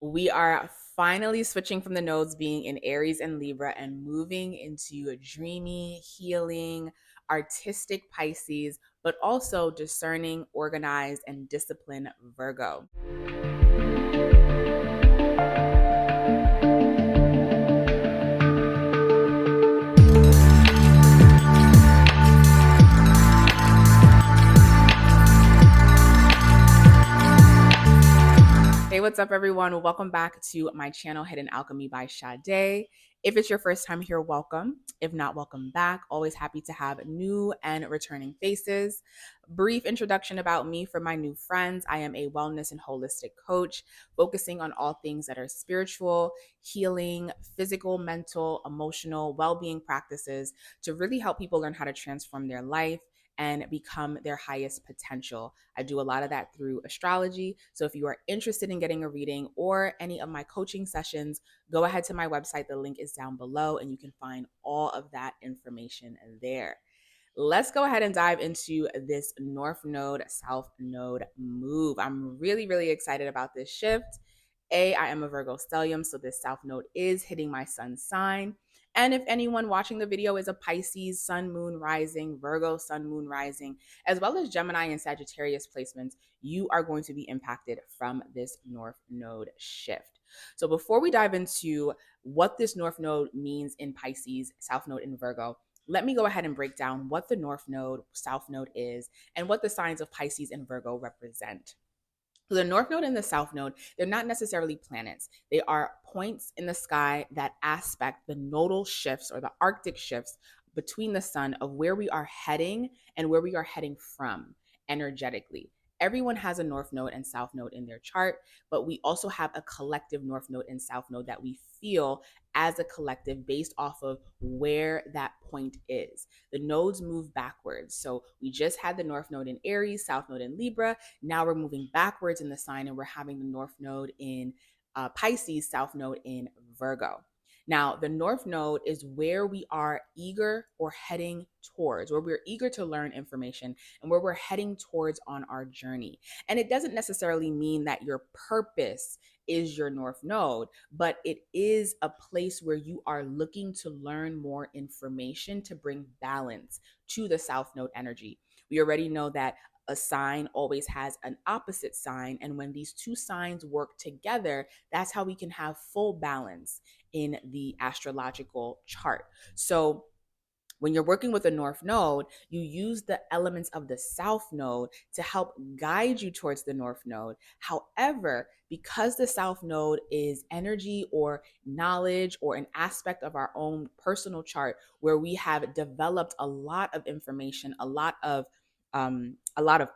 We are finally switching from the nodes being in Aries and Libra and moving into a dreamy, healing, artistic Pisces, but also discerning, organized, and disciplined Virgo. Hey, what's up, everyone? Welcome back to my channel, Hidden Alchemy by Sade. If it's your first time here, welcome. If not, welcome back. Always happy to have new and returning faces. Brief introduction about me for my new friends. I am a wellness and holistic coach, focusing on all things that are spiritual, healing, physical, mental, emotional, well-being practices to really help people learn how to transform their life and become their highest potential. I do a lot of that through astrology. So if you are interested in getting a reading or any of my coaching sessions, go ahead to my website. The link is down below and you can find all of that information there. Let's go ahead and dive into this North Node, South Node move. I'm really excited about this shift. I am a Virgo stellium, so this South Node is hitting my sun sign. And if anyone watching the video is a Pisces, Sun, Moon, Rising, Virgo, Sun, Moon, Rising, as well as Gemini and Sagittarius placements, you are going to be impacted from this North Node shift. So before we dive into what this North Node means in Pisces, South Node in Virgo, let me go ahead and break down what the North Node, South Node is and what the signs of Pisces and Virgo represent. So the North Node and the South Node, they're not necessarily planets. They are points in the sky that aspect the nodal shifts or the Arctic shifts between the sun of where we are heading and where we are heading from energetically. Everyone has a North Node and South Node in their chart, but we also have a collective North Node and South Node that we feel as a collective based off of where that point is. The nodes move backwards. So we just had the North Node in Aries, South Node in Libra. Now we're moving backwards in the sign and we're having the North Node in Pisces, South Node in Virgo. Now, the North Node is where we are eager or heading towards, where we're eager to learn information and where we're heading towards on our journey. And it doesn't necessarily mean that your purpose is your North Node, but it is a place where you are looking to learn more information to bring balance to the South Node energy. We already know that a sign always has an opposite sign. And when these two signs work together, that's how we can have full balance in the astrological chart. So when you're working with a North Node, you use the elements of the South Node to help guide you towards the North Node. However, because the South Node is energy or knowledge or an aspect of our own personal chart where we have developed a lot of information, a lot of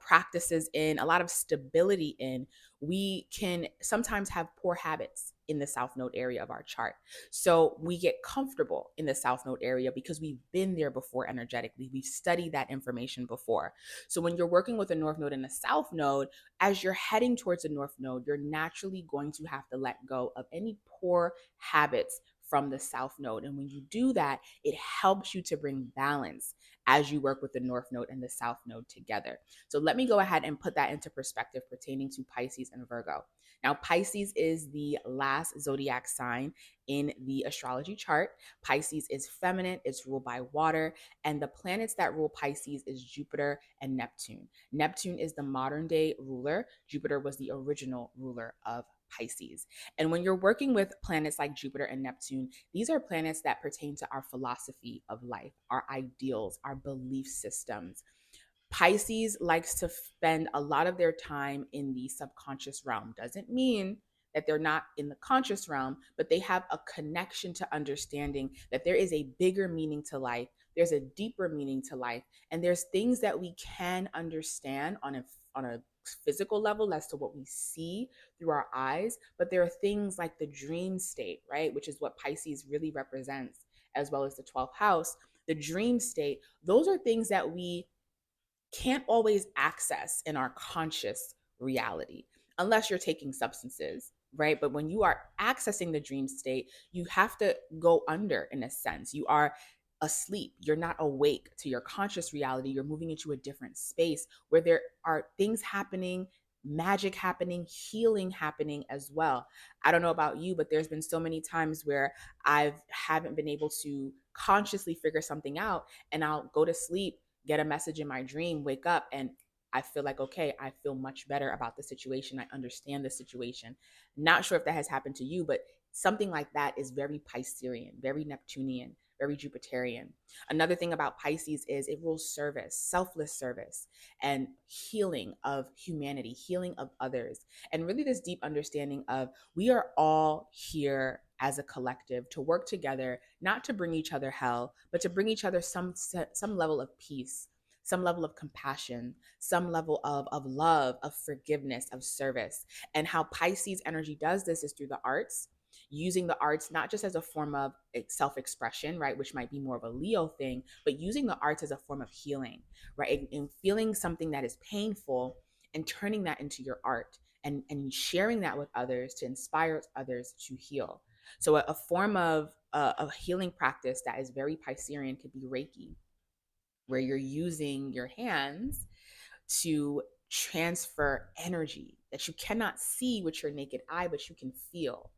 practices in, a lot of stability in, we can sometimes have poor habits in the South Node area of our chart. So we get comfortable in the South Node area because we've been there before energetically. We've studied that information before. So when you're working with a North Node and a South Node, as you're heading towards the North Node, you're naturally going to have to let go of any poor habits from the South Node. And when you do that, it helps you to bring balance as you work with the North Node and the South Node together. So let me go ahead and put that into perspective pertaining to Pisces and Virgo. Now, Pisces is the last zodiac sign in the astrology chart. Pisces is feminine, it's ruled by water, and the planets that rule Pisces is Jupiter and Neptune. Neptune is the modern day ruler. Jupiter was the original ruler of Pisces. And when you're working with planets like Jupiter and Neptune, these are planets that pertain to our philosophy of life, our ideals, our belief systems. Pisces likes to spend a lot of their time in the subconscious realm. Doesn't mean that they're not in the conscious realm, but they have a connection to understanding that there is a bigger meaning to life. There's a deeper meaning to life. And there's things that we can understand on a physical level as to what we see through our eyes. But there are things like the dream state, right? Which is what Pisces really represents, as well as the 12th house. The dream state, those are things that we can't always access in our conscious reality unless you're taking substances, right? But when you are accessing the dream state, you have to go under in a sense. You are asleep. You're not awake to your conscious reality. You're moving into a different space where there are things happening magic happening, healing happening as well. I don't know about you, but there's been so many times where I haven't been able to consciously figure something out, and I'll go to sleep, get a message in my dream, wake up, and I feel like, okay, I feel much better about the situation. I understand the situation. Not sure if that has happened to you, but something like that is very Piscean, very Neptunian, very Jupiterian. Another thing about Pisces is it rules service, selfless service, and healing of humanity, healing of others, and really this deep understanding of we are all here as a collective to work together, not to bring each other hell, but to bring each other some level of peace, some level of compassion, some level of love, of forgiveness, of service. And how Pisces energy does this is through the arts, using the arts not just as a form of self-expression, right, which might be more of a Leo thing, but using the arts as a form of healing, right, and feeling something that is painful and turning that into your art, and sharing that with others to inspire others to heal. So a form of a healing practice that is very Piscean could be Reiki, where you're using your hands to transfer energy that you cannot see with your naked eye, but you can feel.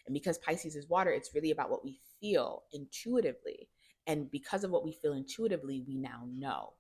And because Pisces is water, it's really about what we feel intuitively. And because of what we feel intuitively, we now know.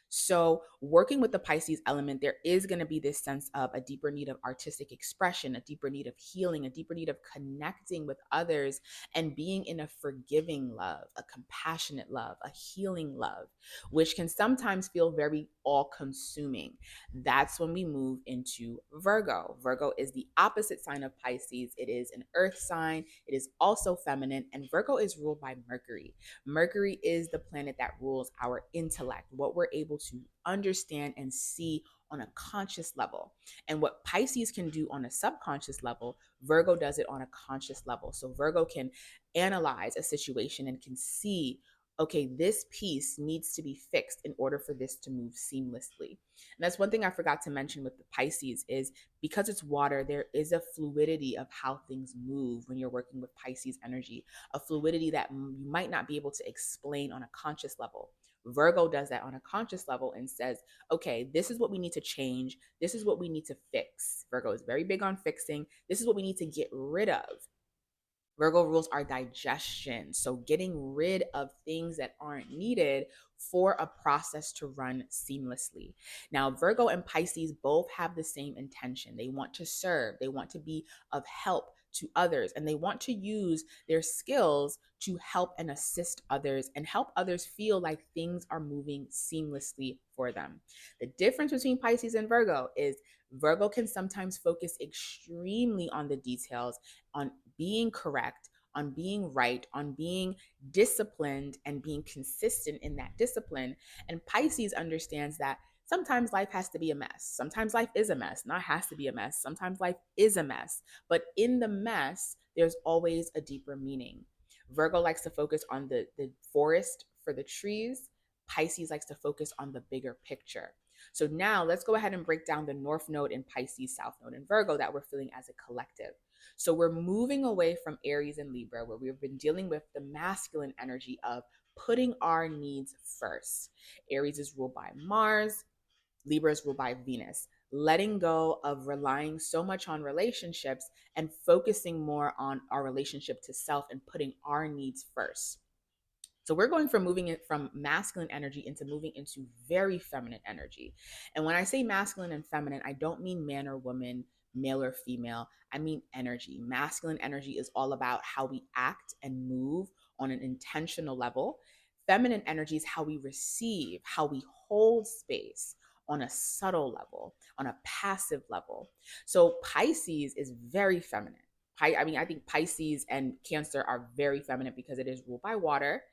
So, working with the Pisces element, there is going to be this sense of a deeper need of artistic expression, a deeper need of healing, a deeper need of connecting with others and being in a forgiving love, a compassionate love, a healing love, which can sometimes feel very all consuming. That's when we move into Virgo. Virgo is the opposite sign of Pisces. It is an earth sign. It is also feminine, and Virgo is ruled by Mercury. Mercury is the planet that rules our intellect, what we're able to understand and see on a conscious level. And what Pisces can do on a subconscious level, Virgo does it on a conscious level. So Virgo can analyze a situation and can see, okay, this piece needs to be fixed in order for this to move seamlessly. And that's one thing I forgot to mention with the Pisces is because it's water, there is a fluidity of how things move when you're working with Pisces energy, a fluidity that you might not be able to explain on a conscious level. Virgo does that on a conscious level and says, okay, this is what we need to change. This is what we need to fix. Virgo is very big on fixing. This is what we need to get rid of. Virgo rules our digestion. So getting rid of things that aren't needed for a process to run seamlessly. Now, Virgo and Pisces both have the same intention. They want to serve, they want to be of help to others, and they want to use their skills to help and assist others and help others feel like things are moving seamlessly for them. The difference between Pisces and Virgo is Virgo can sometimes focus extremely on the details, on being correct, on being right, on being disciplined and being consistent in that discipline. And Pisces understands that sometimes life has to be a mess. Sometimes life is a mess, not has to be a mess. Sometimes life is a mess. But in the mess, there's always a deeper meaning. Virgo likes to focus on the forest for the trees. Pisces likes to focus on the bigger picture. So now let's go ahead and break down the North Node in Pisces, South Node in Virgo that we're feeling as a collective. So we're moving away from Aries and Libra, where we've been dealing with the masculine energy of putting our needs first. Aries is ruled by Mars, Libra is ruled by Venus. Letting go of relying so much on relationships and focusing more on our relationship to self and putting our needs first. So we're going from moving it from masculine energy into moving into very feminine energy. And when I say masculine and feminine, I don't mean man or woman, male or female. I mean energy. Masculine energy is all about how we act and move on an intentional level. Feminine energy is how we receive, how we hold space on a subtle level, on a passive level. So Pisces is very feminine. I think Pisces and Cancer are very feminine because it is ruled by water,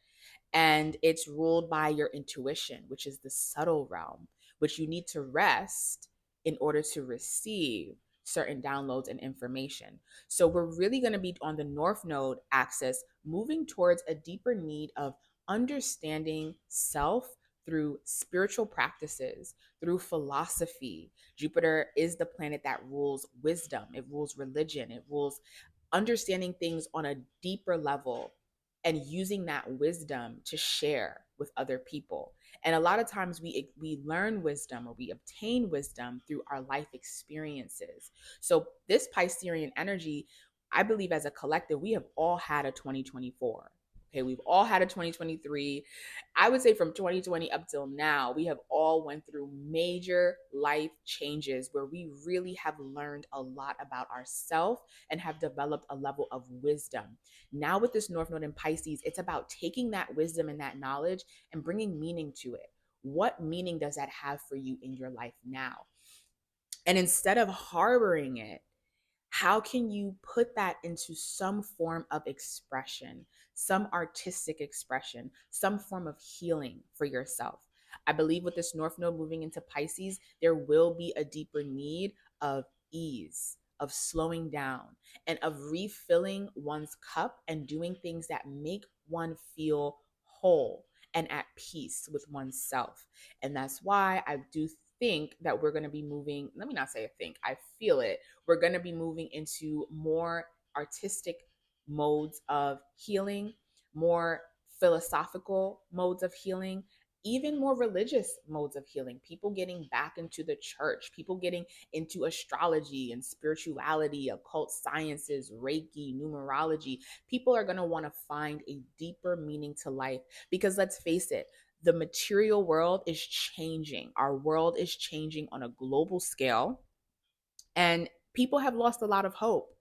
and it's ruled by your intuition, which is the subtle realm, which you need to rest in order to receive certain downloads and information. So we're really going to be on the North Node axis, moving towards a deeper need of understanding self through spiritual practices, through philosophy. Jupiter is the planet that rules wisdom, it rules religion, it rules understanding things on a deeper level and using that wisdom to share with other people. And a lot of times we learn wisdom or we obtain wisdom through our life experiences. So this Piscean energy, I believe as a collective, we have all had a 2024. Okay, we've all had a 2023. I would say from 2020 up till now, we have all went through major life changes where we really have learned a lot about ourselves and have developed a level of wisdom. Now with this North Node in Pisces, it's about taking that wisdom and that knowledge and bringing meaning to it. What meaning does that have for you in your life now? And instead of harboring it, how can you put that into some form of expression, some artistic expression, some form of healing for yourself? I believe with this North Node moving into Pisces, there will be a deeper need of ease, of slowing down, and of refilling one's cup and doing things that make one feel whole and at peace with oneself. And that's why I do think that we're going to be moving, let me not say I think, I feel it, we're going to be moving into more artistic modes of healing, more philosophical modes of healing, even more religious modes of healing. People getting back into the church, people getting into astrology and spirituality, occult sciences, Reiki, numerology. People are going to want to find a deeper meaning to life because let's face it, the material world is changing. Our world is changing on a global scale. And people have lost a lot of hope.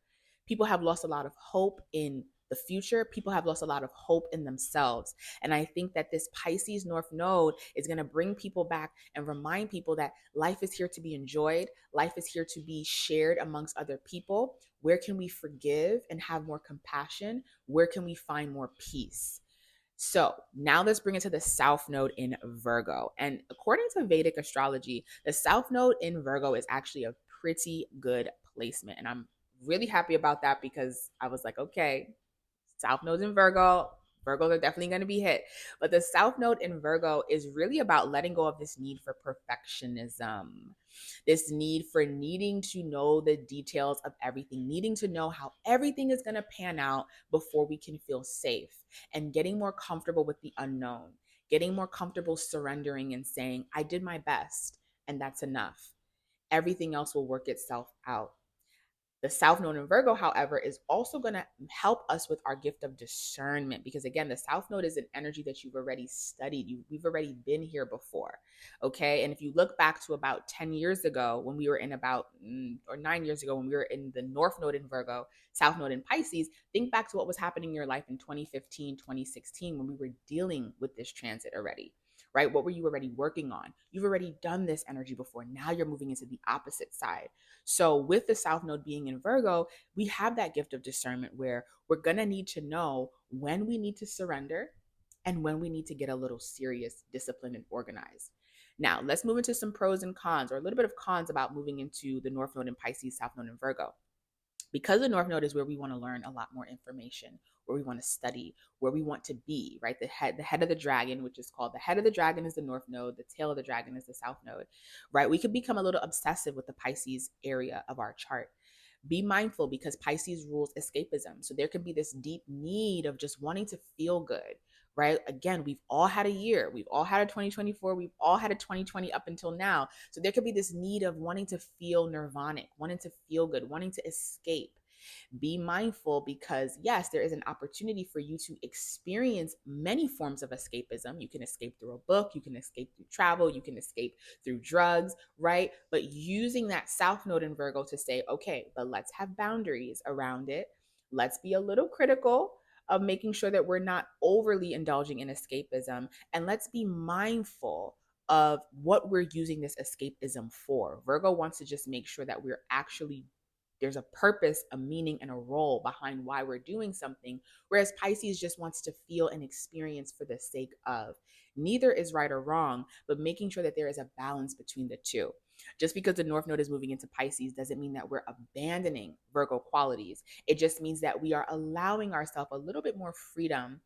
People have lost a lot of hope in the future. People have lost a lot of hope in themselves. And I think that this Pisces North Node is going to bring people back and remind people that life is here to be enjoyed. Life is here to be shared amongst other people. Where can we forgive and have more compassion? Where can we find more peace? So now let's bring it to the South Node in Virgo. And according to Vedic astrology, the South Node in Virgo is actually a pretty good placement. And I'm really happy about that because I was like, okay, South Node's in Virgo. Virgos are definitely going to be hit. But the South Node in Virgo is really about letting go of this need for perfectionism, this need for needing to know the details of everything, needing to know how everything is going to pan out before we can feel safe, and getting more comfortable with the unknown, getting more comfortable surrendering and saying, I did my best, and that's enough. Everything else will work itself out. The South Node in Virgo, however, is also going to help us with our gift of discernment because, again, the South Node is an energy that you've already studied. We've already been here before. Okay. And if you look back to about 10 years ago when we were in about, or 9 years ago when we were in the North Node in Virgo, South Node in Pisces, think back to what was happening in your life in 2015, 2016 when we were dealing with this transit already. Right? What were you already working on? You've already done this energy before. Now you're moving into the opposite side. So, with the South Node being in Virgo, we have that gift of discernment where we're going to need to know when we need to surrender and when we need to get a little serious, disciplined, and organized. Now, let's move into some pros and cons, or a little bit of cons about moving into the North Node in Pisces, South Node in Virgo. Because the North Node is where we want to learn a lot more information, where we want to study, where we want to be, right? The head of the dragon, which is called the head of the dragon is the North Node, the tail of the dragon is the South Node, right? We could become a little obsessive with the Pisces area of our chart. Be mindful because Pisces rules escapism. So there can be this deep need of just wanting to feel good, right? Again, we've all had a year. We've all had a 2024. We've all had a 2020 up until now. So there could be this need of wanting to feel nirvanic, wanting to feel good, wanting to escape. Be mindful because, yes, there is an opportunity for you to experience many forms of escapism. You can escape through a book, you can escape through travel, you can escape through drugs, right? But using that South Node in Virgo to say, okay, but let's have boundaries around it. Let's be a little critical of making sure that we're not overly indulging in escapism. And let's be mindful of what we're using this escapism for. Virgo wants to just make sure that we're actually there's a purpose, a meaning, and a role behind why we're doing something. Whereas Pisces just wants to feel and experience for the sake of. Neither is right or wrong, but making sure that there is a balance between the two. Just because the North Node is moving into Pisces doesn't mean that we're abandoning Virgo qualities. It just means that we are allowing ourselves a little bit more freedom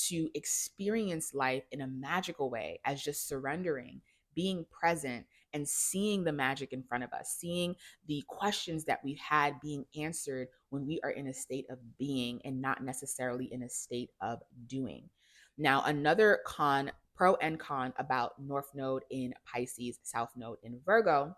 to experience life in a magical way as just surrendering, being present, and seeing the magic in front of us, seeing the questions that we've had being answered when we are in a state of being and not necessarily in a state of doing. Now, another con pro and con about North Node in Pisces, South Node in Virgo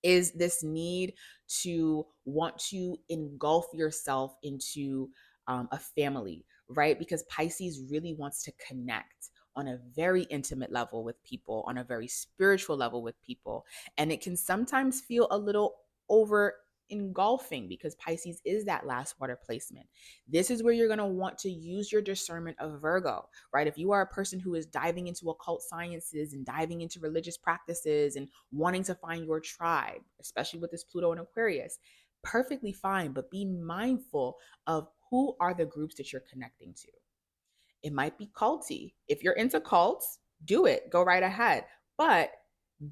is this need to want to engulf yourself into a family, right? Because Pisces really wants to connect on a very intimate level with people, on a very spiritual level with people. And it can sometimes feel a little over engulfing because Pisces is that last water placement. This is where you're going to want to use your discernment of Virgo, right? If you are a person who is diving into occult sciences and diving into religious practices and wanting to find your tribe, especially with this Pluto and Aquarius, perfectly fine, but be mindful of who are the groups that you're connecting to. It might be culty. If you're into cults, do it, go right ahead. But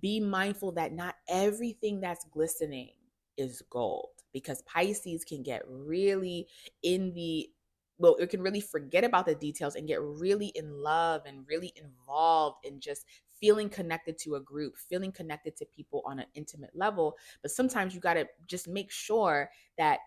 be mindful that not everything that's glistening is gold, because Pisces can get really in the, well, it can really forget about the details and get really in love and really involved in just feeling connected to a group, feeling connected to people on an intimate level. But sometimes you got to just make sure that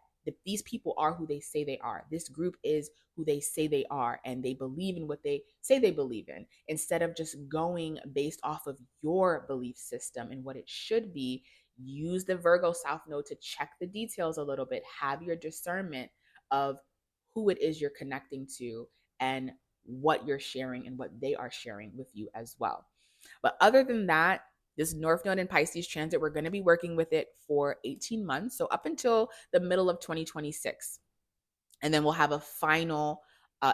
these people are who they say they are. This group is who they say they are, and they believe in what they say they believe in, instead of just going based off of your belief system and what it should be. Use the Virgo South Node to check the details a little bit. Have your discernment of who it is you're connecting to and what you're sharing and what they are sharing with you as well. But other than that, this North Node in Pisces transit, we're going to be working with it for 18 months. So up until the middle of 2026. And then we'll have a final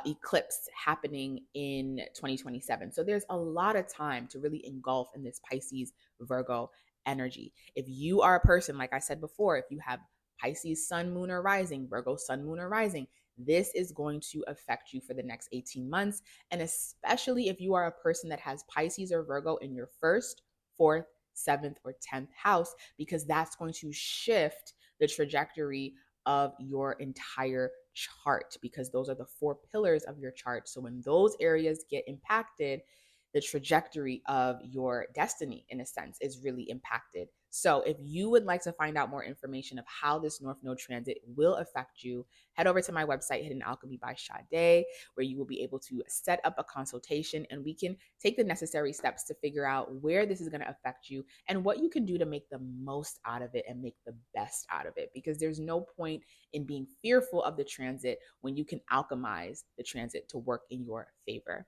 eclipse happening in 2027. So there's a lot of time to really engulf in this Pisces Virgo energy. If you are a person, like I said before, if you have Pisces sun, moon, or rising, Virgo sun, moon, or rising, this is going to affect you for the next 18 months. And especially if you are a person that has Pisces or Virgo in your first, fourth, seventh, or 10th house, because that's going to shift the trajectory of your entire chart, because those are the four pillars of your chart. So when those areas get impacted, the trajectory of your destiny, in a sense, is really impacted. So if you would like to find out more information of how this North Node transit will affect you, head over to my website, Hidden Alchemy by Sade, where you will be able to set up a consultation and we can take the necessary steps to figure out where this is going to affect you and what you can do to make the most out of it and make the best out of it. Because there's no point in being fearful of the transit when you can alchemize the transit to work in your favor.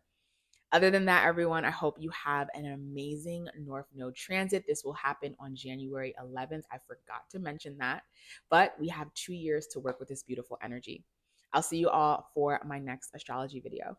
Other than that, everyone, I hope you have an amazing North Node transit. This will happen on January 11th. I forgot to mention that, but we have 2 years to work with this beautiful energy. I'll see you all for my next astrology video.